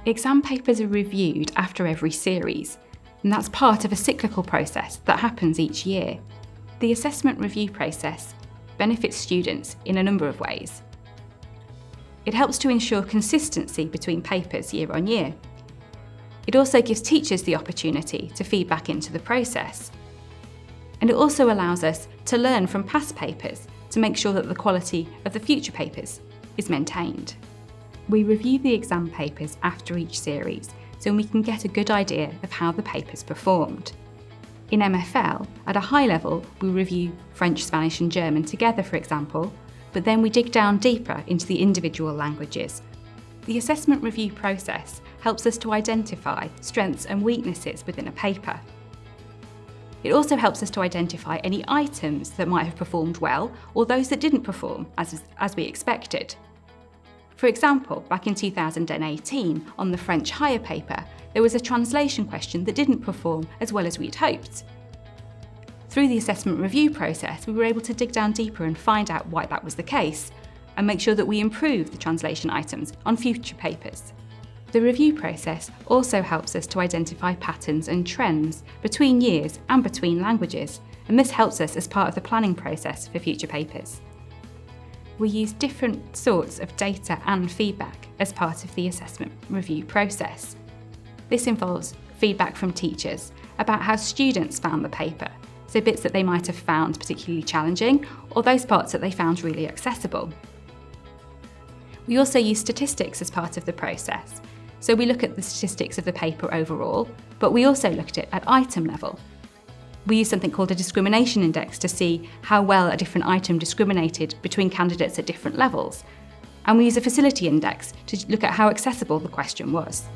Exam papers are reviewed after every series, and that's part of a cyclical process that happens each year. The assessment review process benefits students in a number of ways. It helps to ensure consistency between papers year on year. It also gives teachers the opportunity to feed back into the process. And it also allows us to learn from past papers to make sure that the quality of the future papers is maintained. We review the exam papers after each series so we can get a good idea of how the papers performed. In MFL, at a high level, we review French, Spanish and German together, for example, but then we dig down deeper into the individual languages. The assessment review process helps us to identify strengths and weaknesses within a paper. It also helps us to identify any items that might have performed well or those that didn't perform as we expected. For example, back in 2018, on the French higher paper, there was a translation question that didn't perform as well as we'd hoped. Through the assessment review process, we were able to dig down deeper and find out why that was the case, and make sure that we improve the translation items on future papers. The review process also helps us to identify patterns and trends between years and between languages, and this helps us as part of the planning process for future papers. We use different sorts of data and feedback as part of the assessment review process. This involves feedback from teachers about how students found the paper, so bits that they might have found particularly challenging or those parts that they found really accessible. We also use statistics as part of the process. So we look at the statistics of the paper overall, but we also look at it at item level. We use something called a discrimination index to see how well a different item discriminated between candidates at different levels. And we use a facility index to look at how accessible the question was.